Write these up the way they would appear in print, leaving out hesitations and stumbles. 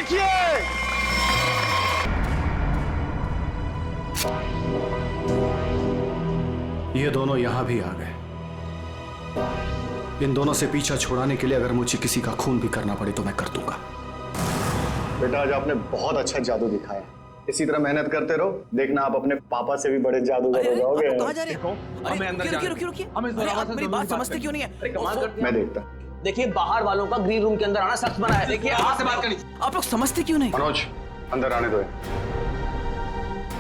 देखिए। ये दोनों यहां भी आ गए। इन दोनों से पीछा छुड़ाने के लिए अगर मुझे किसी का खून भी करना पड़े तो मैं कर दूंगा। बेटा आज आपने बहुत अच्छा जादू दिखाया। इसी तरह मेहनत करते रहो, देखना आप अपने पापा से भी बड़े जादूगर हो जाओगे। कहाँ जा रहे हो? हमें अंदर जाना है। रुकिए। हमें अरे आप मेरी बात समझते क्यों नहीं है? अरे कमाल करते हैं। मैं देखता। देखिए बाहर वालों का ग्रीन रूम के अंदर आना सख्त मना है। देखिए आपसे बात करनी। आप लोग समझते क्यों नहीं? मनोज अंदर आने दो।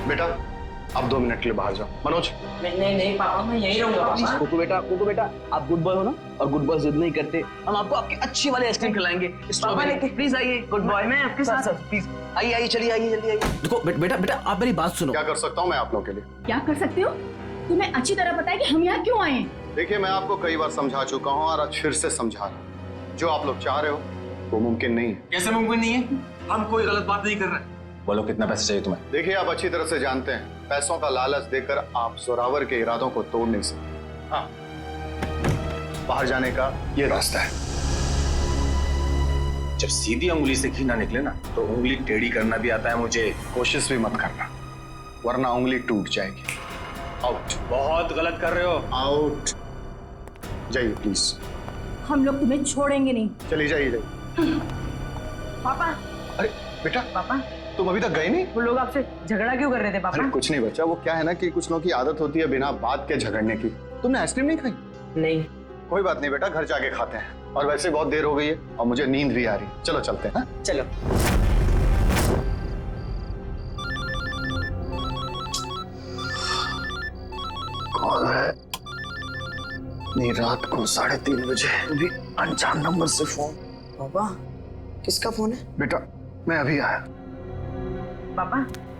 बेटा आप 2 मिनट के लिए बाहर जाओ। मनोज नहीं पापा मैं यही रहूंगा। कुकू बेटा आप गुड बॉय हो ना, और गुड बॉय जिद नहीं करते। हम आपको आपकी अच्छी वाली आइसक्रीम खिलाएंगे। प्लीज आइए गुड बॉय। मैं आपके साथ प्लीज आइए चलिए आइए जल्दी आइए। देखो बेटा आप मेरी बात सुनो। क्या कर सकता हूँ मैं आप लोगों के लिए? क्या कर सकते हो? तुम्हें अच्छी तरह पता है कि हम यहाँ क्यों आए हैं। देखिए मैं आपको कई बार समझा चुका हूँ और आज फिर से समझा रहा हूँ। जो आप लोग चाह रहे हो वो मुमकिन नहीं है। कैसे मुमकिन नहीं है? हम कोई गलत बात नहीं कर रहे। बोलो कितना पैसे चाहिए तुम्हें? देखिए आप अच्छी तरह से जानते हैं पैसों का लालच देकर आप जोरावर के इरादों को तोड़ नहीं सकते। हाँ बाहर जाने का ये रास्ता है। जब सीधी उंगली से घी ना निकले ना तो उंगली टेढ़ी करना भी आता है मुझे। कोशिश भी मत करना वरना उंगली टूट जाएगी। आउट। बहुत गलत कर रहे हो। आउट जाइए प्लीज। हम लोग तुम्हें छोड़ेंगे नहीं। चलिए जाइए। पापा। अरे बेटा पापा तुम अभी तक गए नहीं? वो लोग आपसे झगड़ा क्यों कर रहे थे पापा? अरे कुछ नहीं बच्चा, वो क्या है ना कि कुछ लोगों की आदत होती है बिना बात के झगड़ने की। तुमने आइसक्रीम नहीं खाई? नहीं। कोई बात नहीं बेटा, घर जाके खाते हैं। और वैसे बहुत देर हो गई है और मुझे नींद भी आ रही है। चलो चलते हैं। चलो। कौन है? नहीं रात को 3:30 बजे भी अनजान नंबर से फोन। पापा किसका फोन है? बेटा मैं अभी आया। पापा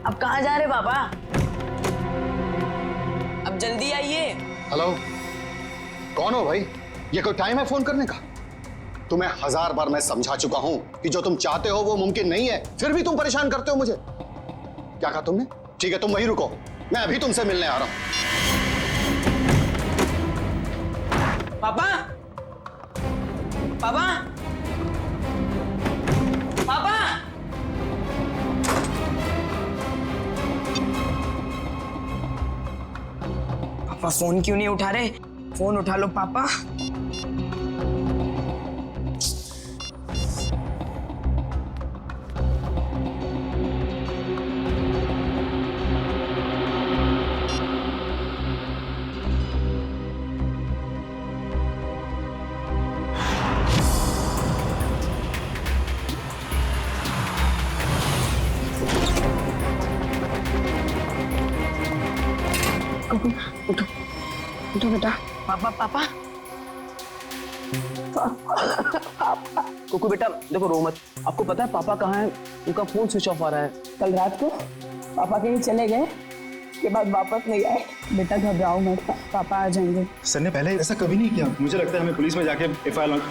अब कहाँ जा रहे पापा? अब जल्दी आइए। हेलो कौन हो भाई? ये कोई टाइम है फोन करने का? तुम्हें 1000 बार मैं समझा चुका हूं कि जो तुम चाहते हो वो मुमकिन नहीं है, फिर भी तुम परेशान करते हो मुझे। क्या कहा तुमने? ठीक है तुम वहीं रुको, मैं अभी तुमसे मिलने आ रहा हूं। पापा पापा पापा पापा फोन क्यों नहीं उठा रहे? फोन उठा लो पापा। उठो उठो बेटा। पापा पापा कुकू बेटा देखो रो मत। आपको पता है पापा कहाँ है? उनका फोन स्विच ऑफ आ रहा है। कल रात को पापा कहीं चले गए, उसके बाद वापस नहीं आए। बेटा घबराओ मत, पापा आ जाएंगे। सर ने पहले ऐसा कभी नहीं किया। मुझे लगता है हमें पुलिस में जाके एफआईआर लॉन्च।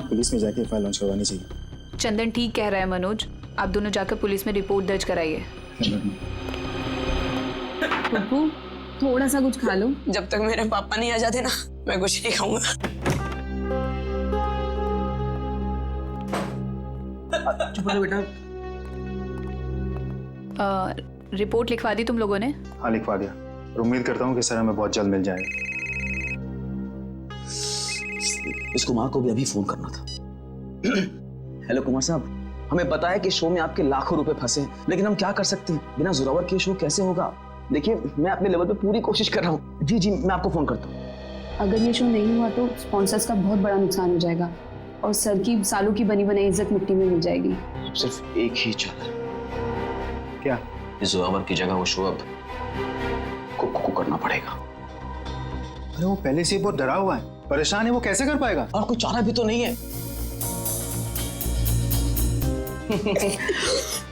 पुलिस में जाके एफआईआर लॉन्च करवानी चाहिए। चंदन ठीक कह रहा है मनोज, आप दोनों जाकर पुलिस में रिपोर्ट दर्ज कराइए। पप्पू थोड़ा सा कुछ खा लो। जब तक मेरे पापा नहीं आ जाते ना मैं कुछ नहीं खाऊंगा। चुप रहो बेटा। रिपोर्ट लिखवा दी तुम लोगों ने? हाँ लिखवा दिया और उम्मीद करता हूँ कि सर हमें बहुत जल्द मिल जाएगा। इस कुमार को भी अभी फोन करना था। हेलो कुमार साहब, हमें पता है कि शो में आपके लाखों रुपए फंसे हैं, लेकिन हम क्या कर सकते हैं? बिना जोरावर के शो कैसे होगा? देखिए मैं अपने लेवल पे पूरी कोशिश कर रहा हूँ। जी मैं आपको फोन करता हूँ। अगर ये शो नहीं हुआ तो स्पॉन्सर्स का बहुत बड़ा नुकसान हो जाएगा और सर की सालों की बनी बनाई इज्जत मिट्टी में मिल जाएगी। सिर्फ एक ही चाल है। क्या? इस जोरावर की जगह वो शो अब कुकू करना पड़ेगा। अरे वो पहले से बहुत डरा हुआ है, परेशान है, वो कैसे कर पाएगा? और कोई चारा भी तो नहीं है।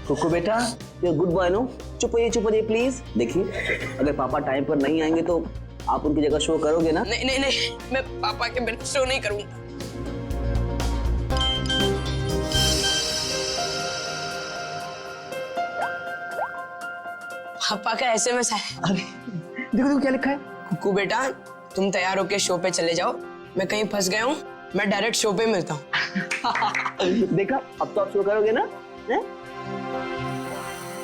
कुकू बेटा ये गुड बॉय नो, चुप रहिए प्लीज। देखिए अगर पापा टाइम पर नहीं आएंगे तो आप उनकी जगह शो करोगे ना? नहीं मैं पापा के बिना शो नहीं करूंगा। पापा का एसएमएस है। अरे देखो क्या लिखा है। कुकू बेटा तुम तैयार होके शो पे चले जाओ, मैं कहीं फंस गया हूँ, मैं डायरेक्ट शो पे मिलता हूँ। देखा, अब तो आप शो करोगे ना?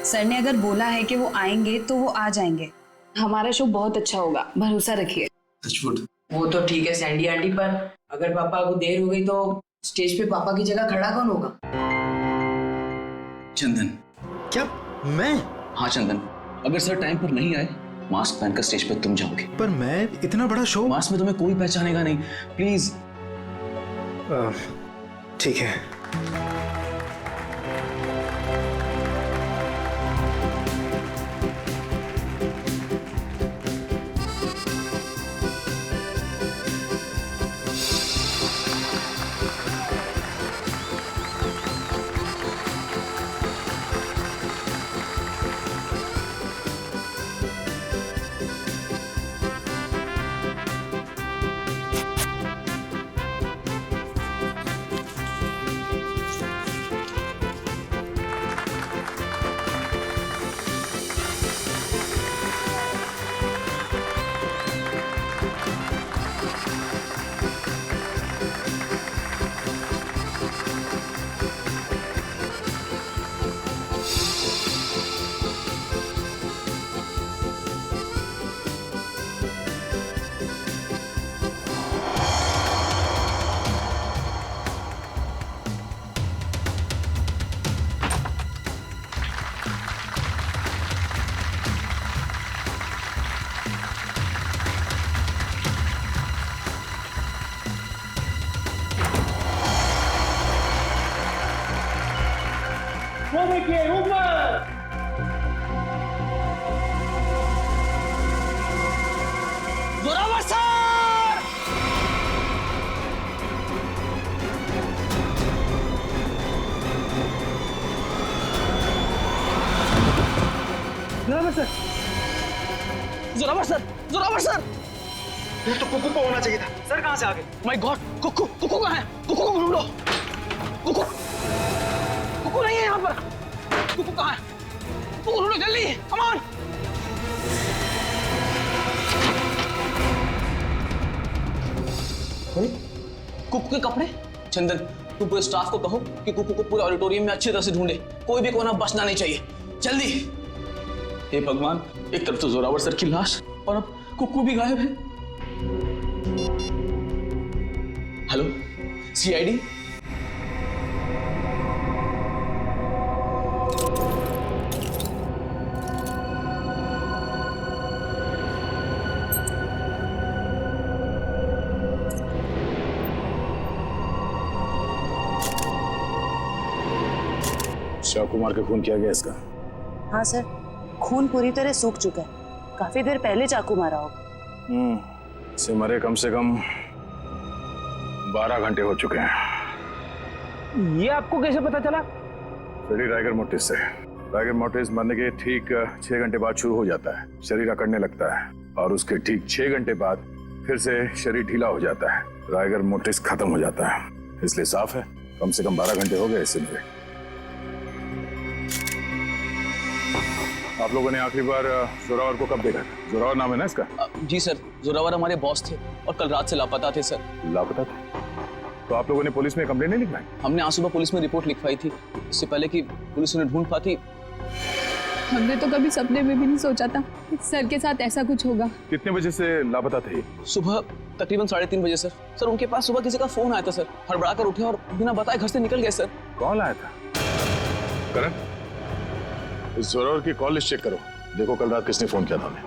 सर ने अगर बोला है कि वो आएंगे तो वो आ जाएंगे। हमारा शो बहुत अच्छा होगा, भरोसा रखिए। वो तो ठीक है सैंडी आंटी, पर अगर पापा को देर हो गई तो स्टेज पे पापा की जगह खड़ा कौन होगा? चंदन। क्या मैं? हाँ चंदन, अगर सर टाइम पर नहीं आए, मास्क पहनकर स्टेज पर तुम जाओगे। पर मैं इतना बड़ा शो। मास्क में तुम्हें कोई पहचानेगा नहीं, प्लीज। ठीक है। Zorawar sir! Zorawar sir! Zorawar sir! ये तो कुकू को होना चाहिए था। सर कहाँ से आ गए? माय गॉड, कुकू कहाँ है? कुकू को ढूंढो। कुकू नहीं है यहाँ पर। कुकू कहाँ है? कुकू ढूंढो जल्दी, कम ऑन। कुकू के कपड़े? चंदन, तुम पूरे स्टाफ को कहो कि कुकू को पूरे ऑडिटोरियम में अच्छी तरह से ढूंढे, कोई भी कोना बचना नहीं चाहिए, जल्दी। हे भगवान, एक तरफ तो जोरावर सर की लाश और अब कुकू भी गायब है। Hello, CID? चाकू मार के खून किया गया इसका। हाँ सर, खून पूरी तरह सूख चुका है। काफी देर पहले चाकू मारा होगा। इसे मरे कम से कम 12 घंटे हो चुके हैं। ये आपको कैसे पता चला? फ्रेडी राइगर मोर्टिस से। राइगर मोर्टिस मरने के ठीक 6 घंटे बाद शुरू हो जाता है, शरीर अकड़ने लगता है और उसके ठीक 6 घंटे बाद फिर से शरीर ढीला हो जाता है, राइगर मोर्टिस खत्म हो जाता है। इसलिए साफ है कम से कम 12 घंटे हो गए इससे मरे। आप लोगों ने आखिरी बार जोरावर को कब देखा? जोरावर नाम है ना इसका? जी सर, जोरावर हमारे बॉस थे और कल रात से लापता थे सर। लापता थे? तो आप लोगों ने पुलिस में कंप्लेंट नहीं लिखवाई? हमने आज सुबह पुलिस में रिपोर्ट लिखवाई थी, इससे पहले कि पुलिस उन्हें ढूंढ पाती। हमने तो कभी सपने में भी नहीं सोचा था कि सर के साथ ऐसा कुछ होगा। कितने बजे से लापता थे? सुबह तकरीबन 3:30 बजे सर। सर उनके पास सुबह किसी का फोन आया था सर, हड़बड़ा कर उठे और बिना बताए घर से निकल गए सर। कौन आया था? करण, इस जोरावर की कॉल लिस्ट चेक करो, देखो कल रात किसने फोन किया था हमें।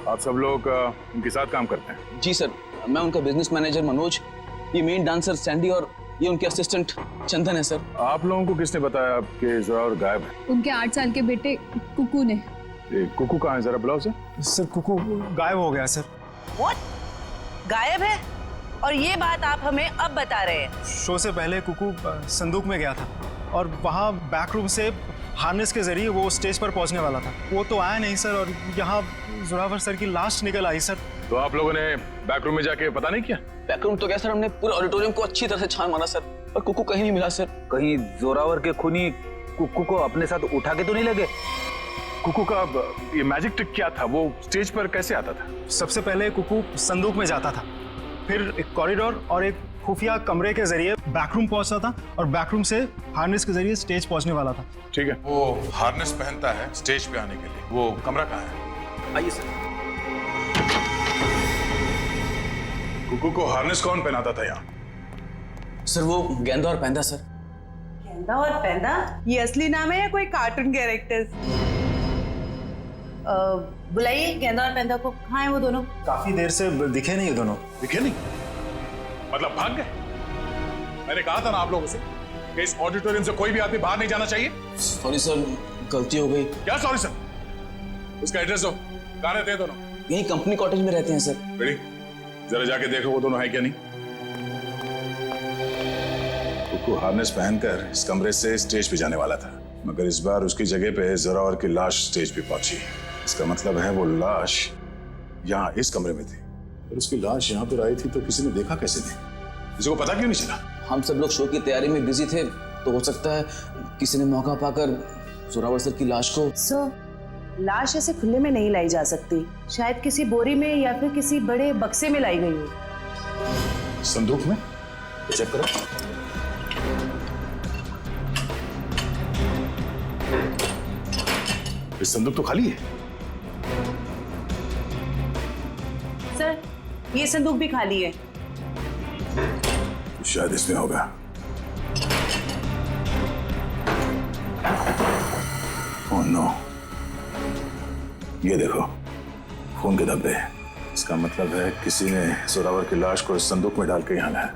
आप सब लोग उनके साथ काम करते हैं? जी सर, मैं उनका बिजनेस मैनेजर मनोज, ये मेन डांसर सैंडी और ये उनके असिस्टेंट चंदन है सर। आप लोगों को किसने बताया कि जोरावर गायब है? उनके 8 साल के बेटे कुकू ने। कुकू कहाँ है, जरा बुलाओ उसे। सर कुकू गायब हो गया सर। What? गायब है? और ये बात आप हमें अब बता रहे हैं? शो से पहले कुकू संदूक में गया था और वहाँ बैक रूम से हार्नेस के जरिए वो स्टेज पर पहुंचने वाला था। वो तो आया नहीं सर और यहाँ जोरावर सर की लाश निकल आई सर। तो आप लोगों ने बैक रूम में जाके पता नहीं किया? बैक रूम तो क्या सर, हमने पूरे ऑडिटोरियम को अच्छी तरह से छान मारा सर, पर कुकू कहीं नहीं मिला सर। कहीं जोरावर के खूनी कुकू को अपने साथ उठा के तो नहीं लगे? कुकू का ये मैजिक ट्रिक क्या था? वो स्टेज पर कैसे आता था? सबसे पहले कुकू संदूक में जाता था, फिर एक कॉरिडोर और एक खुफिया कमरे के जरिए बैकरूम पहुंचता था और बैकरूम से हार्नेस के जरिए स्टेज पहुंचने वाला था। ठीक है। वो हार्नेस पहनता है स्टेज पे आने के लिए, वो कमरा कहाँ है? आइए सर। कुकू को हार्नेस कौन पहनाता था यहाँ? सर वो गेंदा और पैंदा सर। गेंदा और पैंदा? ये असली नाम है या कोई कार्टून कैरेक्टर्स? बुलाइए गेंदा और पैंदा को। कहाँ है वो दोनों? काफी देर से दिखे नहीं ये दोनों। दिखे नहीं? मतलब भाग गए? मैंने कहा था ना आप लोगों से कि इस ऑडिटोरियम से कोई भी आदमी बाहर नहीं जाना चाहिए। सॉरी सर, गलती हो गई। क्या सॉरी सर? उसका एड्रेस दो, कहाँ रहते हैं दोनों? यही कंपनी कॉटेज में रहते हैं सर। रेडी, जरा जाके देखो वो दोनों है क्या नहीं। कुकू हार्नेस पहनकर इस कमरे से स्टेज पे जाने वाला था, मगर इस बार उसकी जगह पे जोरावर की लाश स्टेज पे पहुंची। इसका मतलब है वो लाश यहाँ इस कमरे में थी और उसकी लाश यहाँ पर आई थी, तो किसी ने देखा कैसे नहीं? किसी को पता क्यों नहीं चला? हम सब लोग शो की तैयारी में बिजी थे, तो हो सकता है किसी ने मौका पाकर जोरावर सर की लाश को। सर, लाश ऐसे खुले में नहीं लाई जा सकती, शायद किसी बोरी में या फिर किसी बड़े बक्से में लाई गई हो। संदूक में? चेक करो। इस संदूक तो खाली है। सर, ये संदूक भी खाली है। शायद इसमें होगा। ओह नो, ये देखो खून के धब्बे। इसका मतलब है किसी ने जोरावर की लाश को इस संदूक में डाल के यहाँ लाया।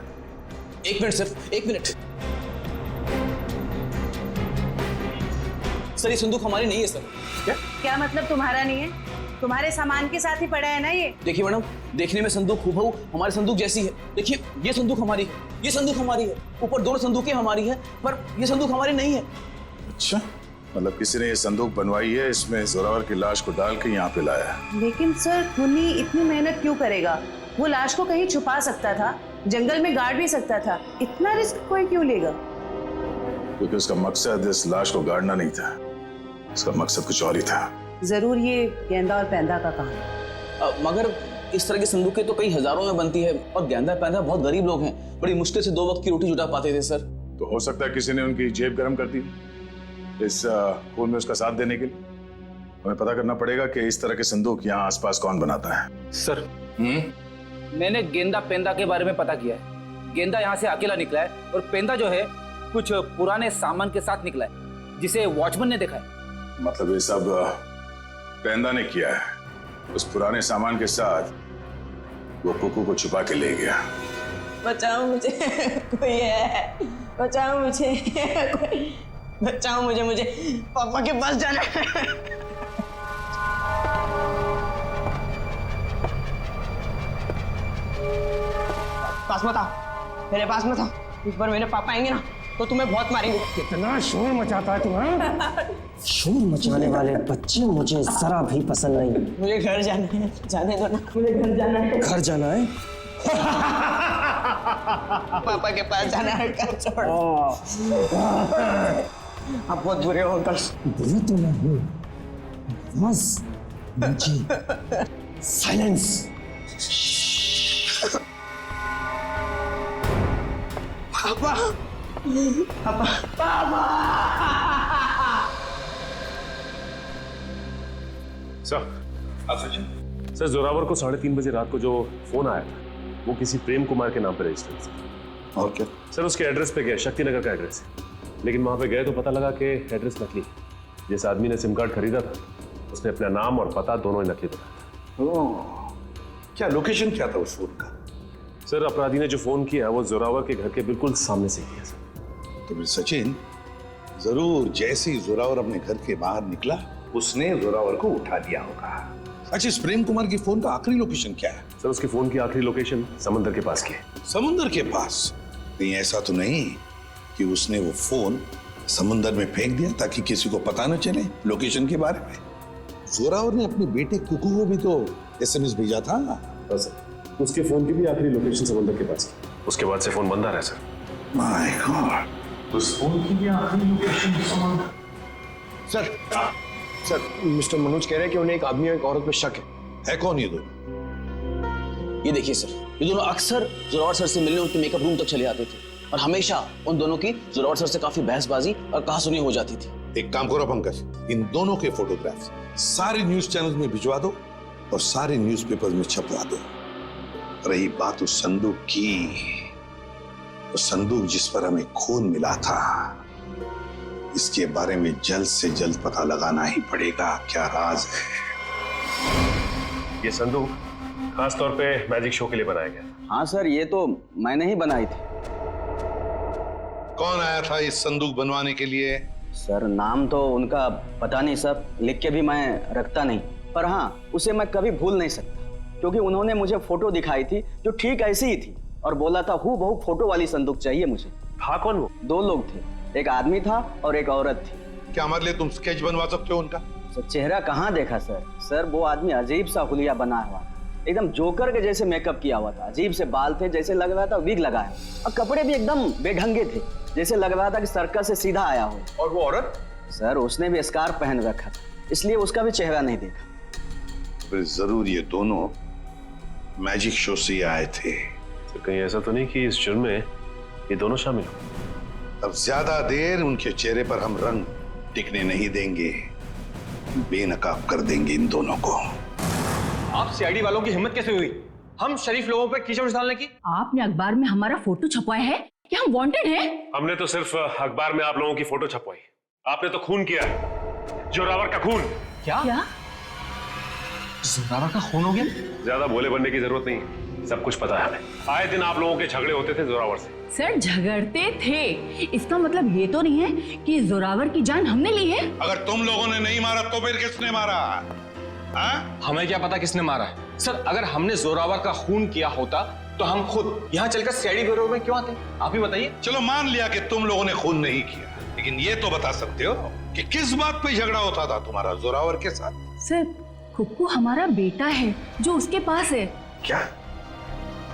एक मिनट सर, एक मिनट। सर ये संदूक हमारी नहीं है सर। क्या मतलब तुम्हारा नहीं है? तुम्हारे सामान के साथ ही पड़ा है ना ये। देखिए मैडम, देखने में संदूक हूबहू हमारे संदूक जैसी है। देखिए ये संदूक हमारी है, ये संदूक हमारी है, ऊपर दोनों संदूकें हमारी है, पर ये संदूक हमारी नहीं है। अच्छा, मतलब किसी ने ये संदूक बनवाई है, इसमें जोरावर की लाश को डाल के यहाँ पे लाया। लेकिन सर, खूनी इतनी मेहनत क्यों करेगा? वो लाश को कहीं छुपा सकता था, जंगल में गाड़ भी सकता था, इतना रिस्क कोई क्यों लेगा? क्योंकि उसका मकसद इस लाश को गाड़ना नहीं था, उसका मकसद कुछ और ही था। जरूर ये गेंदा और पैंदा का काम है। मगर इस तरह की संदूकें तो कई हजारों में बनती है, और गेंदा पैंदा बहुत गरीब लोग हैं, बड़ी मुश्किल से 2 वक्त की रोटी जुटा पाते थे सर। तो हो सकता है किसी ने उनकी जेब गर्म कर दी इस खून में उसका साथ देने के लिए। हमें पता करना पड़ेगा कि इस तरह के संदूक यहाँ आसपास कौन बनाता है। सर मैंने गेंदा पेंदा के बारे में पता किया है। गेंदा यहाँ से अकेला निकला है और पेंदा जो है कुछ पुराने सामान के साथ निकला है, जिसे वॉचमैन ने देखा है। मतलब ये सब पेंदा ने किया है, उस पुराने सामान के साथ वो कुकू को छुपा के ले गया। बचाओ मुझे, कोई है, बचाओ मुझे, कोई बचाओ मुझे, मुझे पापा के पास जाना है। पास मत आओ, मेरे पास मत आओ। इस बार मेरे पापा आएंगे ना तो तुम्हें बहुत मारेंगे। कितना शोर मचाता है तुम्हारा? शोर मचाने वाले बच्चे मुझे जरा भी पसंद नहीं। मुझे घर जाना है, जाने दो ना, मुझे घर जाना है। घर जाना है? पापा के पास जाना है, घर छोड़ो। आप बहुत बुरे हो अंकल। बुरे तो मैं हूँ, बस मुझे साइलेंस। पापा, पापा, पापा। सर जोरावर को 3:30 बजे रात को जो फोन आया था वो किसी प्रेम कुमार के नाम पर रजिस्टर्ड था। और क्या? सर उसके एड्रेस पे गए, शक्ति नगर का एड्रेस है, लेकिन वहां पे गए तो पता लगा कि एड्रेस नकली है। जिस आदमी ने सिम कार्ड खरीदा था उसने अपना नाम और पता दोनों ही नकली बताया था। क्या लोकेशन क्या था उस फोन का? सर अपराधी ने जो फोन किया वो जोरावर के घर के बिल्कुल सामने से किया सर। तो फिर सचिन जरूर जैसे ही जोरावर अपने घर के बाहर निकला उसने जोरावर को उठा लिया होगा। अच्छा, इस प्रेम कुमार की फोन का आखिरी लोकेशन क्या है? सर उसकी फोन की आखिरी लोकेशन समुद्र के पास की है। समुद्र के पास? कहीं ऐसा तो नहीं कि उसने वो फोन समुद्र में फेंक दिया ताकि किसी को पता न चले लोकेशन के बारे में? जोरावर ने अपने बेटे कुकू को भी तो SMS भेजा था। हाँ सर, उसके फोन की भी आखिरी लोकेशन समुद्र के पास की। उसके बाद से फोन बंद आ रहा है सर। माय गॉड, उस फोन की भी आखिरी लोकेशन समुद्र। सर मिस्टर मनोज कह रहे हैं कि उन्हें एक आदमी और एक औरत पे शक है। कौन ये दो? ये देखिए सर, ये दोनों अक्सर जोरावर सर से मिलने उनके मेकअप रूम तक चले आते थे और हमेशा उन दोनों की जोरावर सर से काफी बहसबाजी और कहासुनी हो जाती थी। एक काम करो पंकज, इन दोनों के फोटोग्राफ्स सारे न्यूज चैनल में भिजवा दो और सारे न्यूज़पेपर में छपवा दो। रही बात उस संदूक की, वो संदूक जिस पर हमें खून मिला था, इसके बारे में जल्द से जल्द पता लगाना ही पड़ेगा, क्या राज है। ये संदूक खास तौर पे मैजिक शो के लिए बनाया गया। हाँ सर, ये तो मैंने ही बनाई थी। कौन आया था इस संदूक बनवाने के लिए? सर नाम तो उनका पता नहीं सर, लिख के भी मैं रखता नहीं, पर हाँ उसे मैं कभी भूल नहीं सकता क्योंकि उन्होंने मुझे फोटो दिखाई थी जो ठीक ऐसी ही थी और बोला था हूबहू फोटो वाली संदूक चाहिए मुझे। था कौन वो? 2 लोग थे, एक आदमी था और एक औरत थी। क्या हमारे लिए तुम स्केच बनवा सकते हो उनका? सर चेहरा कहाँ देखा सर? सर वो आदमी अजीब सा हुलिया बना हुआ, एकदम जोकर के जैसे मेकअप किया हुआ था, अजीब से बाल थे, जैसे लग रहा था विग लगाया, और कपड़े भी एकदम बेढंगे थे, जैसे लग रहा था कि सर्कस से सीधा आया हो। और वो औरत? सर उसने भी स्कार्फ पहन रखा था, इसलिए उसका भी चेहरा नहीं देखा। फिर जरूर ये दोनों मैजिक शो से आए थे। तो कहीं ऐसा तो नहीं कि इस जुर्म में ये दोनों शामिल हो? अब ज्यादा देर उनके चेहरे पर हम रंग टिकने नहीं देंगे, बेनकाब कर देंगे इन दोनों को। आप सीआईडी वालों की हिम्मत कैसे हुई हम शरीफ लोगों पर कीचड़ डालने की? आपने अखबार में हमारा फोटो छपवाया है कि हम वांटेड हैं? हमने तो सिर्फ अखबार में आप लोगों की फोटो छपवाई, आपने तो खून किया, जोरावर का खून। क्या? जोरावर का खून हो गया? ज्यादा भोले बनने की जरूरत नहीं, सब कुछ पता है हमें। आए दिन आप लोगों के झगड़े होते थे जोरावर से। सर झगड़ते थे, इसका मतलब ये तो नहीं है कि जोरावर की जान हमने ली है। अगर तुम लोगों ने नहीं मारा तो फिर किसने मारा? हमें क्या पता किसने मारा है? सर अगर हमने जोरावर का खून किया होता तो हम खुद यहाँ चलकर सीआईडी ब्यूरो में क्यों आते? आप ही बताइए। चलो मान लिया कि तुम लोगों ने खून नहीं किया, लेकिन ये तो बता सकते हो कि किस बात पे झगड़ा होता था तुम्हारा जोरावर के साथ? सर कुक्कू हमारा बेटा है जो उसके पास है। क्या?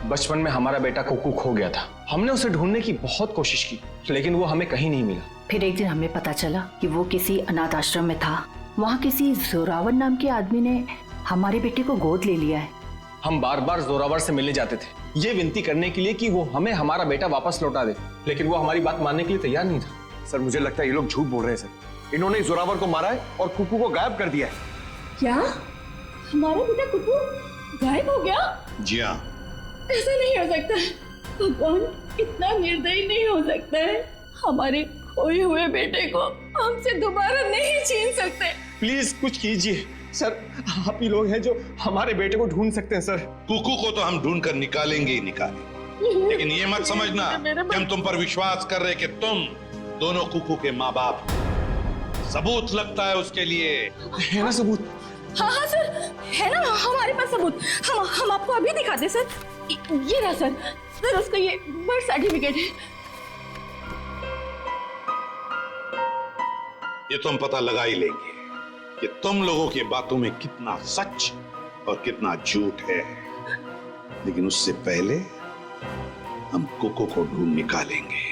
बचपन में हमारा बेटा कुक्कू खो गया था, हमने उसे ढूंढने की बहुत कोशिश की लेकिन वो हमें कहीं नहीं मिला। फिर एक दिन हमें पता चला कि वो किसी अनाथ आश्रम में था। वहाँ किसी जोरावर नाम के आदमी ने हमारे बेटे को गोद ले लिया है। हम बार बार जोरावर से मिलने जाते थे, ये विनती करने के लिए कि वो हमें हमारा बेटा वापस लौटा दे, लेकिन वो हमारी बात मानने के लिए तैयार नहीं था। सर मुझे लगता है ये लोग झूठ बोल रहे हैं सर, इन्होंने जोरावर को मारा है और कुक्कू को गायब कर दिया है। क्या हमारा बेटा कुक्कू गायब हो गया? जी हाँ। ऐसा नहीं हो सकता, भगवान इतना निर्दयी नहीं हो सकता है। हमारे खोए हुए बेटे को हमसे दोबारा नहीं छीन सकते। प्लीज कुछ कीजिए सर, आप ही लोग हैं जो हमारे बेटे को ढूंढ सकते हैं। सर कुकू को तो हम ढूंढ कर निकालेंगे ही निकालेंगे, लेकिन ये मत समझना कि हम तुम पर विश्वास कर रहे कि तुम दोनों कुकू के माँ बाप। सबूत लगता है उसके लिए। है ना सबूत? हाँ हाँ सर है ना हमारे पास सबूत, हम आपको अभी दिखाते सर। ये रहा सर उसका ये बर्थ सर्टिफिकेट है। ये तो हम पता लगा ही लेंगे कि तुम लोगों की बातों में कितना सच और कितना झूठ है, लेकिन उससे पहले हम कुकू को ढूंढ निकालेंगे।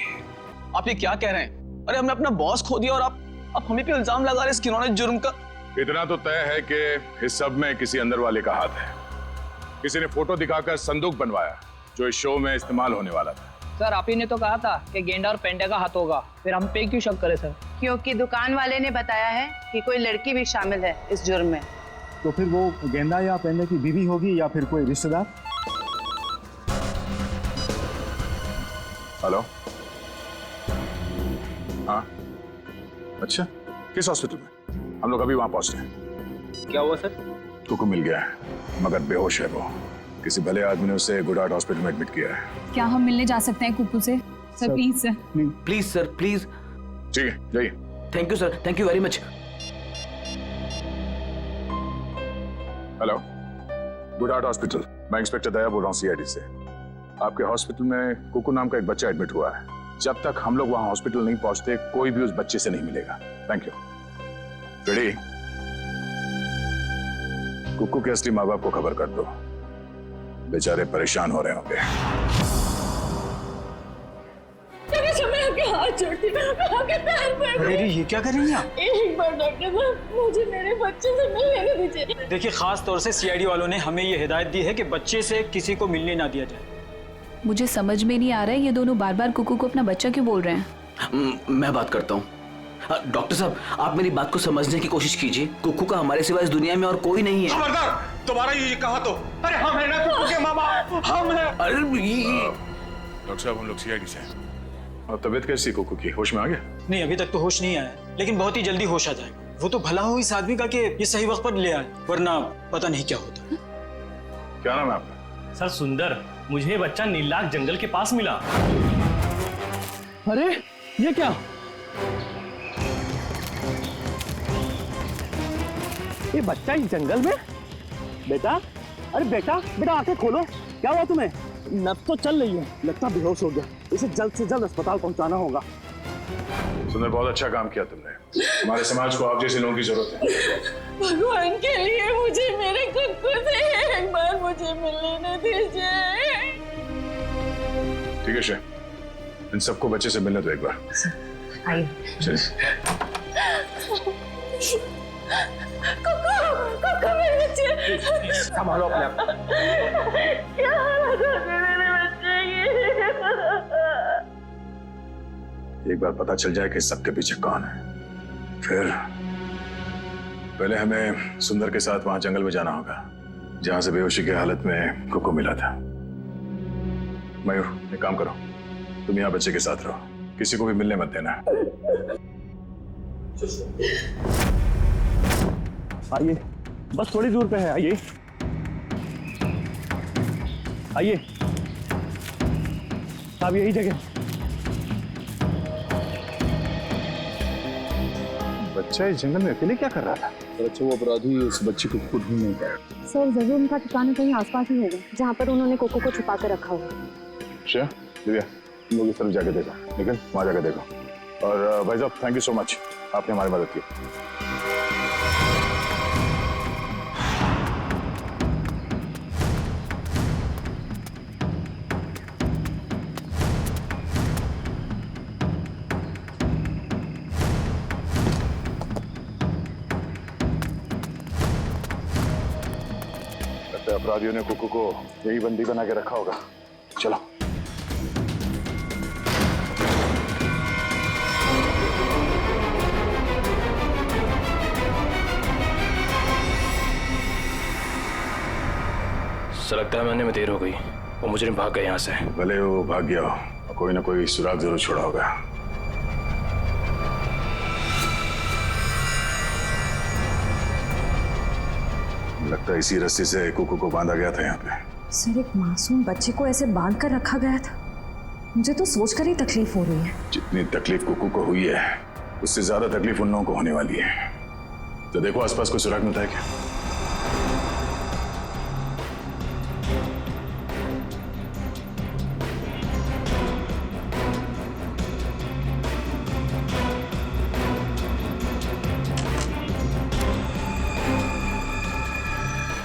आप ये क्या कह रहे हैं? अरे हमने अपना बॉस खो दिया और आप हमें पे इल्जाम लगा रहे हैं इस घिनौने जुर्म का। इतना तो तय है कि इस सब में किसी अंदर वाले का हाथ है। किसी ने फोटो दिखाकर संदूक बनवाया जो इस शो में इस्तेमाल होने वाला था। सर आप ही ने तो कहा था कि गेंडा और पेंडा का हाथ होगा, फिर हम पे क्यों शक करें सर? क्योंकि दुकान वाले ने बताया है कि कोई लड़की भी शामिल है इस जुर्म में। तो फिर वो गेंदा या पेंडे की बीवी होगी या फिर कोई रिश्तेदार? हेलो, हाँ अच्छा, किस हॉस्पिटल में? हम लोग अभी वहां पहुंचते हैं। क्या हुआ सर? कुकू मिल गया है मगर बेहोश है वो। किसी भले आदमी ने उसे गुड हार्ट हॉस्पिटल में एडमिट किया है। क्या हम मिलने जा सकते हैं कुकू से? Sir please sir. Please sir please. ठीक है जाइए। Thank you sir, thank you very much. Hello, good heart hospital, मैं इंस्पेक्टर दया बोल रहा हूँ सीआईडी से। आपके हॉस्पिटल में कुकू नाम का एक बच्चा एडमिट हुआ है। जब तक हम लोग वहां हॉस्पिटल नहीं पहुंचते कोई भी उस बच्चे से नहीं मिलेगा। Thank you. रेडी? कुकू के असली माँ बाप को खबर कर दो, बेचारे परेशान हो रहे होंगे। मैं आपके हाथ हाथ जोड़ती हूँ, आपके पैर पड़ अरे ये क्या कर रही हैं आप? एक बार डॉक्टर साहब मुझे मेरे बच्चे से मिलने दीजिए। देखिए, खास तौर से सीआईडी वालों ने हमें ये हिदायत दी है कि बच्चे से किसी को मिलने ना दिया जाए। मुझे समझ में नहीं आ रहा है ये दोनों बार बार कुकू को अपना बच्चा क्यों बोल रहे हैं। मैं बात करता हूँ। डॉक्टर साहब, आप मेरी बात को समझने की कोशिश कीजिए। कुकू का हमारे सिवा इस दुनिया में और कोई नहीं है। खबरदार, तुम्हारा ये कहा तो। अरे हम है ना कुकू के मामा, हम है। अरे डॉक्टर साहब, हम लोग सीआईडी से हैं। और तबीयत कैसी कुकू की? होश में आ गया? नहीं, अभी तक तो होश नहीं आया, लेकिन बहुत ही जल्दी होश आ जाएगा। वो तो भला हो इस आदमी का कि ये सही वक्त पर ले आए, वरना पता नहीं क्या होता। क्या नाम है आपका? सर सुंदर, मुझे ये बच्चा नीलाख जंगल के पास मिला। अरे ये क्या? ये बच्चा इस जंगल में? बेटा, अरे बेटा बेटा आंखें खोलो, क्या हुआ तुम्हें? नब्ज तो चल रही है, लगता बेहोश हो गया। इसे जल्द से जल्द अस्पताल पहुंचाना होगा। सुंदर, बहुत अच्छा काम किया तुमने। हमारे समाज को आप जैसे लोगों की जरूरत है। भगवान के लिए मुझे मेरे कुक्कू से एक बार मुझे मिलने दीजिए। ठीक है शे, इन सबको बच्चे से मिलने दो एक बार। आइए। कुक्कू मेरे बच्चे, संभालो अपने आप। क्या हालत हो गई मेरे बच्चे की? एक बार पता चल जाए कि सबके पीछे कौन है, फिर पहले हमें सुंदर के साथ वहां जंगल में जाना होगा जहां से बेहोशी की हालत में कुकू मिला था। मयूर, एक काम करो, तुम यहाँ बच्चे के साथ रहो, किसी को भी मिलने मत देना। आइए, बस थोड़ी दूर पे है, आइए आइए साहब, यही जगह। बच्चा इस जंगल में अकेले क्या कर रहा था? अच्छा, वो अपराधी उस बच्चे को खुद ढूंढ नहीं पाया। सर जरूर उनका ठिकाना कहीं आसपास ही होगा जहाँ पर उन्होंने कोको को छुपा कर रखा होगा। श्रेया, दिव्या, तुम लोग इस तरफ जाके देखो, निकल वहां जाके देखो। और भाई साहब, थैंक यू सो मच, आपने हमारी मदद की। अपराधियों ने कुकू को यही बंदी बना के रखा होगा। चलो। सर, लगता है मैंने में देर हो गई, वो मुझे भाग गए यहाँ से। भले वो भाग गया हो, कोई ना कोई सुराग जरूर छोड़ा होगा। लगता है इसी रस्सी से कुकू को बांधा गया था यहाँ पे। सर, एक मासूम बच्चे को ऐसे बांध कर रखा गया था, मुझे तो सोचकर ही तकलीफ हो रही है। जितनी तकलीफ कुकू को हुई है, उससे ज्यादा तकलीफ उन लोगों को होने वाली है। तो देखो आसपास कोई सुराग मिलता है क्या?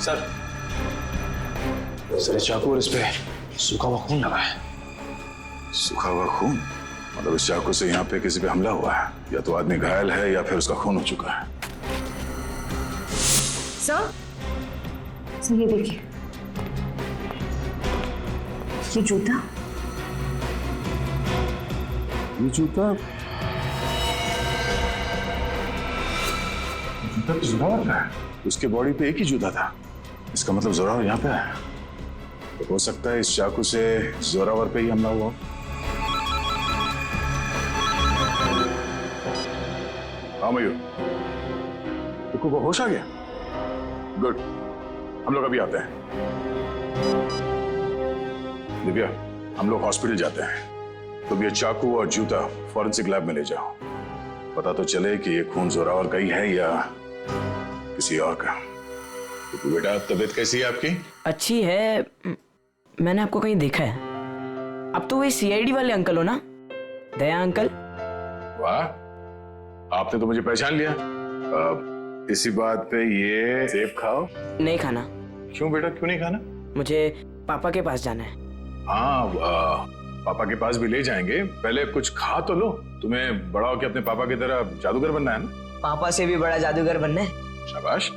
सर, चाकू और इस पे सूखा हुआ खून लगा है। सूखा हुआ खून? मतलब इस चाकू से यहाँ पे किसी पे हमला हुआ है, या तो आदमी घायल है या फिर उसका खून हो चुका है। सर, ये देखिए, ये जूता, जूता तो जोरावर का है। उसके बॉडी पे एक ही जूता था, इसका मतलब जोरावर यहाँ पे है। तो हो सकता है इस चाकू से जोरावर पे ही हमला हुआ। हाँ मयूर, कुकू को होश आ गया? गुड, हम लोग अभी आते हैं। दिव्या, हम लोग हॉस्पिटल जाते हैं। तुम ये चाकू और जूता फॉरेंसिक लैब में ले जाओ, पता तो चले कि ये खून जोरावर का ही है या किसी और का। तो बेटा, तबीयत कैसी है आपकी? अच्छी है, मैंने आपको कहीं देखा है। अब तो वही सीआईडी वाले अंकल हो ना, दया अंकल? वाह, आपने तो मुझे पहचान लिया। इसी बात पे ये सेब खाओ। नहीं खाना। क्यों बेटा, क्यों नहीं खाना? मुझे पापा के पास जाना है। हाँ, पापा के पास भी ले जाएंगे, पहले कुछ खा तो लो। तुम्हें बड़ा होकर अपने पापा की तरह जादूगर बनना है ना? पापा से भी बड़ा जादूगर बनना है। शाबाश।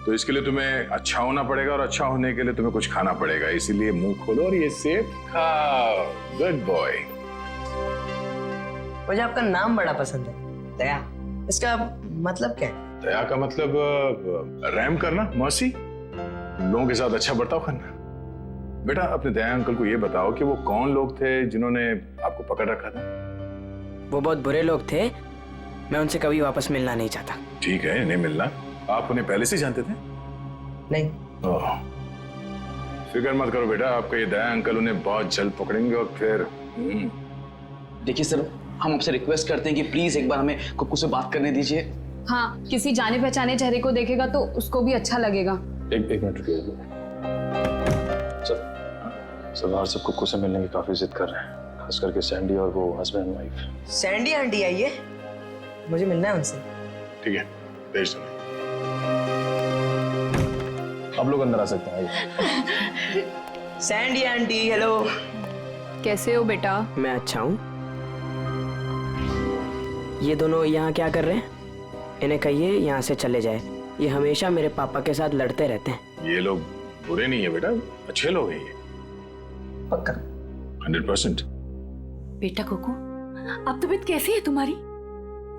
तो इसके लिए तुम्हें अच्छा होना पड़ेगा और अच्छा होने के लिए तुम्हें कुछ खाना पड़ेगा। इसीलिए मुंह खोलो और ये सेब खाओ। Good boy. मुझे आपका नाम बड़ा पसंद है, दया। इसका मतलब क्या है? दया का मतलब रहम करना, मर्सी, लोगों के साथ अच्छा बर्ताव करना। बेटा अपने दया अंकल को ये बताओ कि वो कौन लोग थे जिन्होंने आपको पकड़ रखा था? वो बहुत बुरे लोग थे, मैं उनसे कभी वापस मिलना नहीं चाहता। ठीक है, नहीं मिलना। आप उन्हें पहले से जानते थे? नहीं। फिक्र मत करो बेटा, आपका ये दया अंकल उन्हें बहुत जल्द पकड़ेंगे और फिर देखिए सर, हम आपसे रिक्वेस्ट करते हैं कि प्लीज एक बार हमें कुक्कू से बात करने दीजिए। हाँ, किसी जाने पहचाने चेहरे को देखेगा तो उसको भी अच्छा लगेगा। एक मिनट रुकिए सर। सरदार सब कुक्कू से मिलने की काफी जिद कर रहे हैं, खास करके सैंडी और वो husband and wife. Sandy aunty आई है, मुझे मिलना है उनसे। ठीक है, भेज दो। आप लोग अंदर आ सकते हैं। Sandy aunty, hello. कैसे हो बेटा? मैं अच्छा हूँ। ये दोनों यहाँ क्या कर रहे हैं? इन्हें कहिए यहाँ से चले जाए, ये हमेशा मेरे पापा के साथ लड़ते रहते हैं। ये लोग बुरे नहीं है बेटा, अच्छे लोग हैं ये। पक्का 100%। बेटा कुकू, अब तबीयत कैसी है तुम्हारी?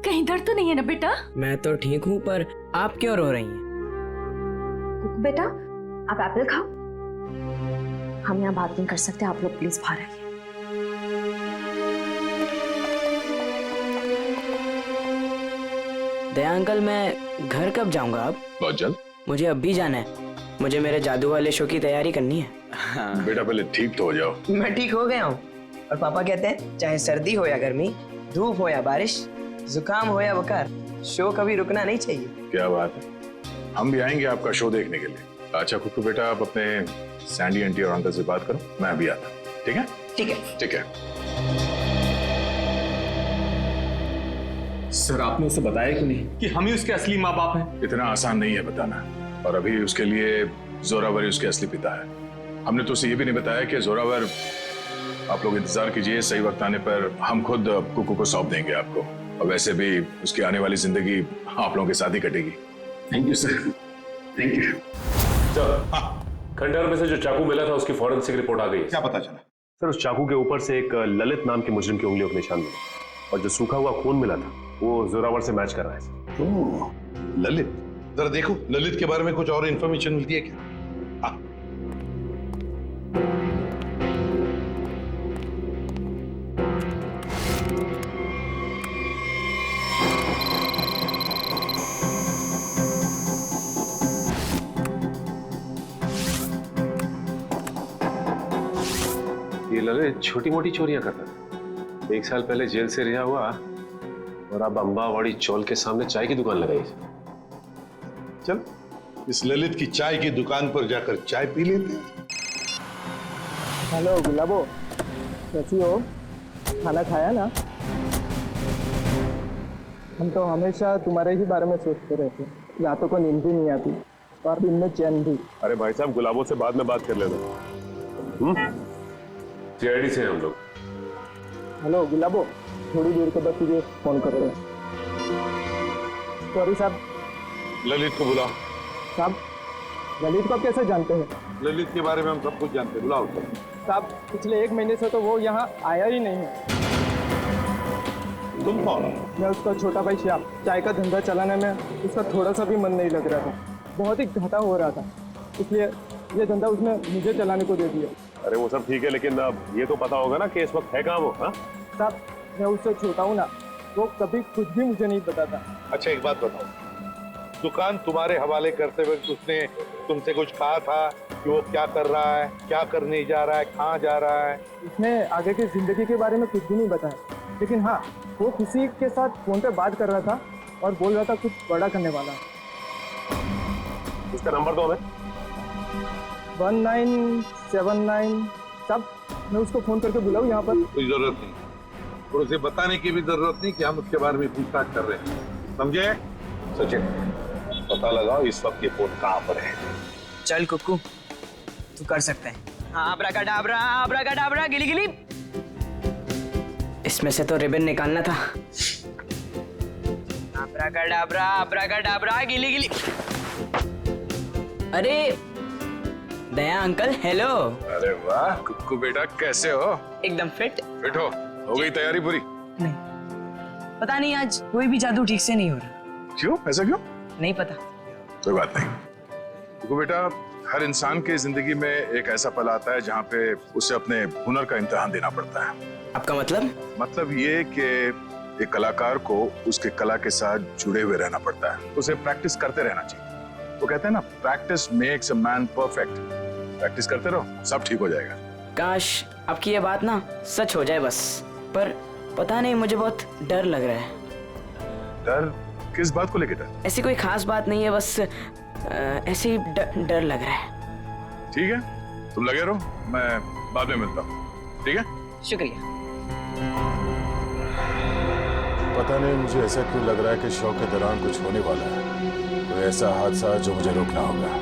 कहीं दर्द तो नहीं है ना बेटा? मैं तो ठीक हूँ, पर आप क्यों रो रही हैं? कुकू बेटा, आप एप्पल खाओ। हम यहाँ बात नहीं कर सकते, आप लोग प्लीज बाहर आइए। दया अंकल, मैं घर कब जाऊंगा? अब बहुत जल्द। मुझे अब भी जाना है, मुझे मेरे जादू वाले शो की तैयारी करनी है। बेटा पहले ठीक तो हो जाओ। मैं ठीक हो गया हूँ, और पापा कहते हैं चाहे सर्दी हो या गर्मी, धूप हो या बारिश, जुकाम हो या बुखार, शो कभी रुकना नहीं चाहिए। क्या बात है, हम भी आएंगे आपका शो देखने के लिए। अच्छा कुक्कू बेटा, आप अपने सैंडी आंटी और अंकल से बात करो, मैं अभी आता हूँ। ठीक है? ठीक है। ठीक है। सर आपने उसे बताया क्यों नहीं कि हम ही उसके असली माँ बाप हैं? इतना आसान नहीं है बताना, और अभी उसके लिए जोरावर ही उसके असली पिता है। हमने तो उसे ये भी नहीं बताया कि जोरावर, आप लोग इंतजार कीजिए, सही वक्त आने पर हम खुद कुकू को सौंप देंगे आपको। और वैसे भी उसकी आने वाली जिंदगी आप लोगों के साथ ही कटेगी। Thank you sir, thank you. खंडहर में से जो चाकू मिला था उसकी फॉरेंसिक रिपोर्ट आ गई। क्या पता चला? सर उस चाकू के ऊपर से एक ललित नाम के मुजरिम की उंगलियों के निशान मिले, और जो सूखा हुआ खून मिला था वो जोरावर से मैच कर रहा है। ओह, ललित, जरा देखो ललित के बारे में कुछ और इन्फॉर्मेशन मिलती है क्या? हाँ। ये ललित छोटी मोटी चोरियां करता था, 1 साल पहले जेल से रिहा हुआ, और अब अम्बावाड़ी चौल के सामने चाय की दुकान लगाई। चल इस ललित की चाय की दुकान पर जाकर चाय पी लेते हैं। हेलो गुलाबो, कैसी हो? खाना खाया ना? हम तो हमेशा तुम्हारे ही बारे में सोचते रहते, रातों को नींद भी नहीं आती और दिन में चैन भी। अरे भाई साहब, गुलाबों से बाद में बात कर लेना। सीआईडी से हम लोग। हेलो गुलाबो, थोड़ी देर के बाद तुझे फोन कर रहे हैं। सॉरी साहब। ललित को बुलाओ। साहब, ललित को आप कैसे जानते हैं? ललित के बारे में हम सब कुछ जानते हैं, बुलाओ। साहब, पिछले 1 महीने से तो वो यहाँ आया ही नहीं है। तुम कौन? मैं उसका छोटा भाई श्याम। चाय का धंधा चलाने में उसका थोड़ा सा भी मन नहीं लग रहा था, बहुत ही घाटा हो रहा था, इसलिए ये धंधा उसने मुझे चलाने को दे दिया। अरे वो सब ठीक है, लेकिन अब ये तो पता होगा ना कि इस वक्त है कहाँ वो? हाँ साहब, मैं उससे छोटा हूँ ना, वो कभी कुछ भी मुझे नहीं बताता। अच्छा एक बात बताओ, दुकान तुम्हारे हवाले करते वक्त उसने तुमसे कुछ कहा था कि वो क्या कर रहा है, क्या करने जा रहा है, कहाँ जा रहा है? उसने आगे की जिंदगी के बारे में कुछ भी नहीं बताया, लेकिन हाँ, वो किसी के साथ फोन पे बात कर रहा था और बोल रहा था कुछ बड़ा करने वाला। इसका नंबर दो हमें। 1979। सब मैं उसको फोन करके बुलाऊं यहाँ पर? कोई जरूरत नहीं, और उसे बताने की भी जरूरत नहीं कि हम उसके बारे में पूछताछ कर रहे हैं, समझे? सचिन, पता लगाओ इस वक्त ये फोन कहाँ पर है। चल कुक्कू, तू कर सकता है। हाँ, आब्राकाडाब्रा, आब्राकाडाब्रा, गिली गिली। इसमें से तो रिबन निकालना था। अब्राकडाब्रा, अब्राकडाब्रा, गिली गिली। अरे दया अंकल, हेलो। अरे वाह कुक्कू बेटा, कैसे हो? एकदम फिट। फिट हो गई तैयारी पूरी? नहीं, पता नहीं आज कोई भी जादू ठीक से नहीं हो रहा। क्यों? ऐसा क्यों? नहीं पता। कोई बात नहीं कुक्कू बेटा, हर इंसान की जिंदगी में एक ऐसा पल आता है जहाँ पे उसे अपने हुनर का इम्तिहान देना पड़ता है। आपका मतलब? मतलब ये कि एक कलाकार को उसके कला के साथ जुड़े हुए रहना पड़ता है, उसे प्रैक्टिस करते रहना चाहिए। वो कहते हैं ना, practice makes a man perfect. Practice करते रहो, सब ठीक हो जाएगा। काश आपकी ये बात ना सच हो जाए बस, पर पता नहीं, मुझे बहुत डर लग रहा है। डर? किस बात को लेकर डर? ऐसी कोई खास बात नहीं है, बस ऐसे ही डर लग रहा है। ठीक है, तुम लगे रहो, मैं बाद में मिलता हूँ। ठीक है, शुक्रिया। पता नहीं मुझे ऐसा क्यों लग रहा है कि शो के दौरान कुछ होने वाला है, कोई ऐसा हादसा जो मुझे रोकना होगा।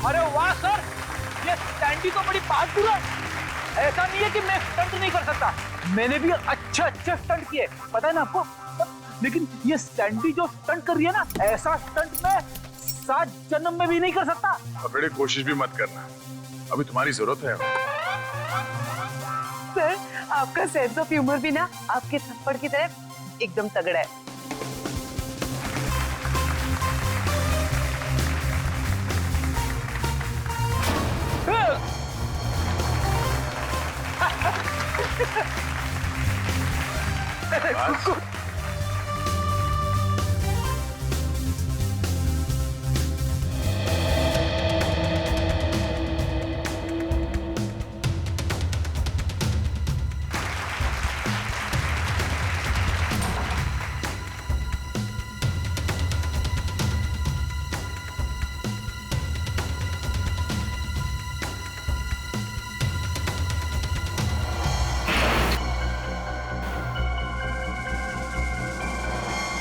अरे वाह सर, ये सैंडी तो बड़ी बहादुर है। ऐसा नहीं है कि मैं स्टंट नहीं कर सकता, मैंने भी अच्छे स्टंट किए, पता है ना आपको। लेकिन ये सैंडी जो स्टंट कर रही है ना, ऐसा स्टंट मैं 7 जन्म में भी नहीं कर सकता। बड़ी कोशिश भी मत करना, अभी तुम्हारी जरूरत है। सर, आपका सेंस ऑफ ह्यूमर भी ना आपके थप्पड़ की तरह एकदम तगड़ा है।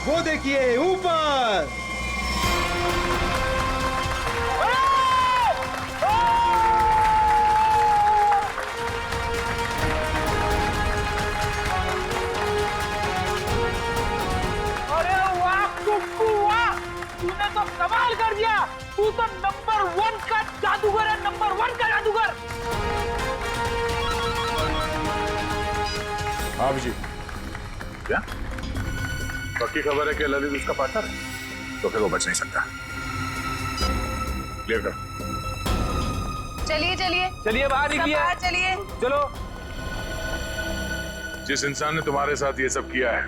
वो देखिए ऊपर। अरे वाह कुक्कू वाह, तूने तो कमाल कर दिया। तू तो नंबर 1 का जादूगर है, नंबर 1 का जादूगर। हाँ जी, क्या पक्की खबर है कि ललित उसका पार्टनर है? तो फिर वो बच नहीं सकता। क्लियर कर। चलिए चलिए चलिए, बाहर निकलिए। बाहर चलिए, चलो। जिस इंसान ने तुम्हारे साथ ये सब किया है,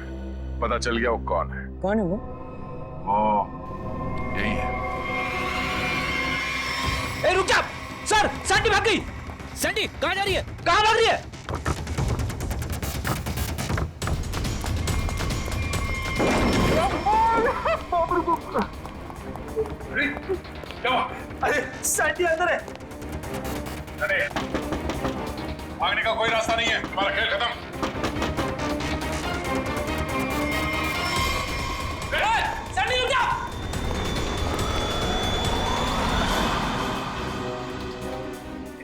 पता चल गया वो कौन है? कौन है वो? यही है। ए रुक जा सर, सैंडी भाग गई। सैंडी कहाँ जा रही है? कहाँ भाग रही है? अरे सैंडी अंदर है। अरे भागने का कोई रास्ता नहीं है, तुम्हारा खेल खत्म। सैंडी रुक जा।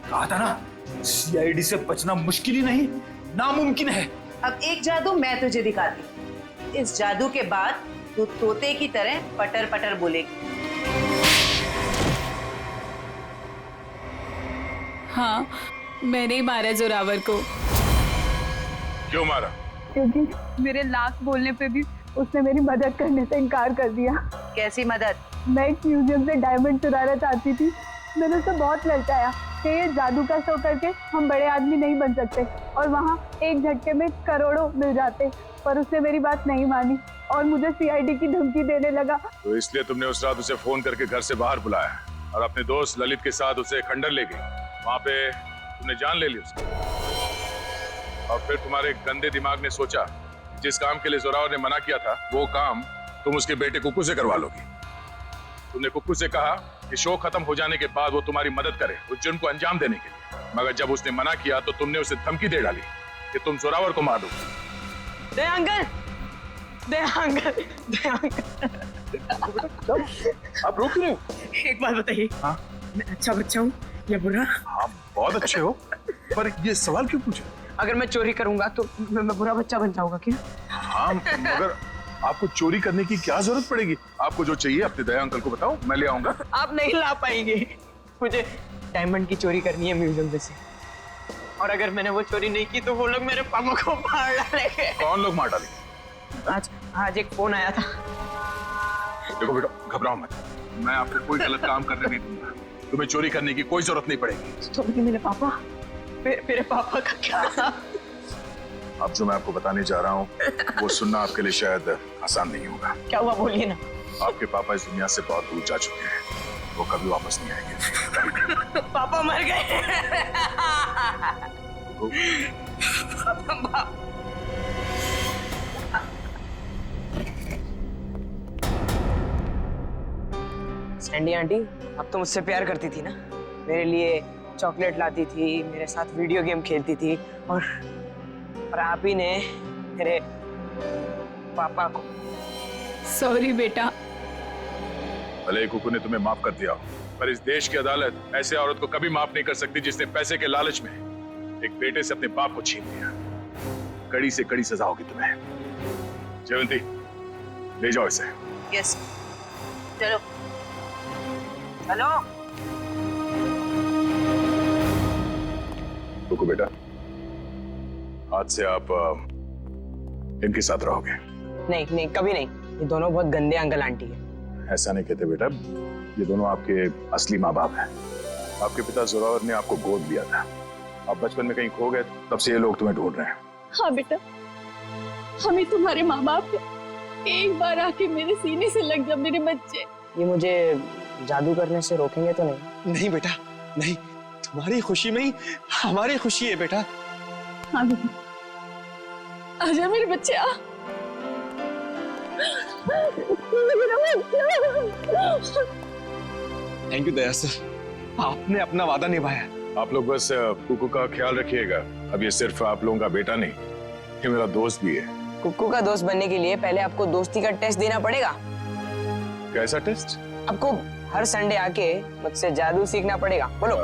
कहा था ना, सीआईडी से बचना मुश्किल ही नहीं, नामुमकिन है। अब एक जादू मैं तुझे दिखाती हूँ। इस जादू के बाद तू तोते की तरह पटर पटर बोलेगी। हाँ, मैंने ही मारा जोरावर को। क्यों मारा? क्योंकि मेरे लाख बोलने पे भी उसने मेरी मदद करने से इनकार कर दिया। कैसी मदद? मैं एक म्यूजियम से डायमंड चुराना चाहती थी। मैंने उसे बहुत ललचाया कि ये जादू का शो करके हम बड़े आदमी नहीं बन सकते और वहाँ एक झटके में करोड़ों मिल जाते, पर उसने मेरी बात नहीं मानी और मुझे सीआईडी की धमकी देने लगा। तो इसलिए तुमने उस रात उसे फोन करके घर से बाहर बुलाया और अपने दोस्त ललित के साथ उसे खंडर ले गई। वहां पे तुमने जान ले ली उसकी। और फिर तुम्हारे गंदे दिमाग ने सोचा जिस काम के लिए जोरावर ने मना किया था वो काम तुम उसके बेटे कुक्कू से करवा लोगी। तुमने कुक्कू से कहा कि शो खत्म हो जाने के बाद वो तुम्हारी मदद करे उस जुर्म को अंजाम देने के लिए, मगर जब उसने मना किया तो तुमने उसे धमकी दे डाली कि तुम जोरावर को मार दोगे। दे अंकल, दे अंकल, दे अंकल। आप रोक रहे हो? एक बात बताइए, हाँ? मैं अच्छा बच्चा हूँ या बुरा? हाँ बहुत अच्छे हो, पर ये सवाल क्यों पूछे? अगर मैं चोरी करूंगा तो मैं बुरा बच्चा बन जाऊंगा क्या? हाँ, मगर आपको चोरी करने की क्या जरूरत पड़ेगी? आपको जो चाहिए अपने दया अंकल को बताओ, मैं ले आऊंगा। आप नहीं ला पाएंगे। मुझे डायमंड की चोरी करनी है म्यूजियम में से, और अगर मैंने वो चोरी नहीं की तो वो लोग मेरे पापा को मार डालेंगे। कौन लोग मार डालेंगे? आज एक फोन आया था। देखो बेटा, घबराओ मत, मैं आपको कोई गलत काम करने नहीं दूंगा। तुम्हें चोरी करने की कोई जरूरत नहीं पड़ेगी। तो मेरे पापा, मेरे पापा का क्या? अब जो मैं आपको बताने जा रहा हूँ वो सुनना आपके लिए शायद आसान नहीं होगा। क्या हुआ, बोलिए ना। आपके पापा इस दुनिया से बहुत दूर जा चुके हैं, वो कभी वापस नहीं आएंगे। पापा मर गए। सैंडी आंटी, अब तो मुझसे प्यार करती थी ना, मेरे लिए चॉकलेट लाती थी, मेरे साथ वीडियो गेम खेलती थी, और आप ही ने मेरे पापा को। सॉरी बेटा। भले कुकू ने तुम्हें माफ कर दिया हो, पर इस देश की अदालत ऐसे औरत को कभी माफ नहीं कर सकती जिसने पैसे के लालच में एक बेटे से अपने बाप को छीन लिया। कड़ी से कड़ी सजा होगी तुम्हें। जयवंती, ले जाओ इसे। यस, चलो चलो। कुकू बेटा, आज से आप इनके साथ रहोगे। नहीं नहीं, कभी नहीं। ये दोनों बहुत गंदे अंकल आंटी है। ऐसा नहीं कहते बेटा, ये दोनों आपके असली माँ बाप हैं। आपके पिता जोरावर ने आपको गोद लिया था, आप बचपन में कहीं खो गए, तब से ये लोग तुम्हें ढूंढ रहे हैं। हाँ बेटा, हमें तुम्हारे माँ बाप एक बार आके मेरे सीने से लग जा मेरे बच्चे। ये मुझे जादू करने से रोकेंगे तो नहीं? नहीं बेटा, नहीं, तुम्हारी खुशी में ही हमारी खुशी है बेटा। हाँ बेटा, आजा मेरे बच्चे, आ। थैंक यू दया सर, आपने अपना वादा निभाया। आप लोग बस कुकू का ख्याल रखिएगा। अब ये सिर्फ आप लोगों का बेटा नहीं, ये मेरा दोस्त भी है। कुक्कू का दोस्त बनने के लिए पहले आपको दोस्ती का टेस्ट देना पड़ेगा। कैसा टेस्ट? आपको हर संडे आके मुझसे जादू सीखना पड़ेगा। बोलो,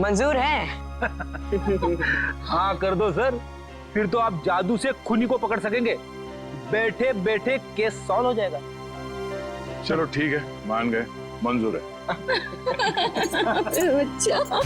मंजूर है? हाँ कर दो सर, फिर तो आप जादू से खूनी को पकड़ सकेंगे। बैठे बैठे केस सॉल्व हो जाएगा। चलो ठीक है, मान गए, मंजूर है। बच्चा।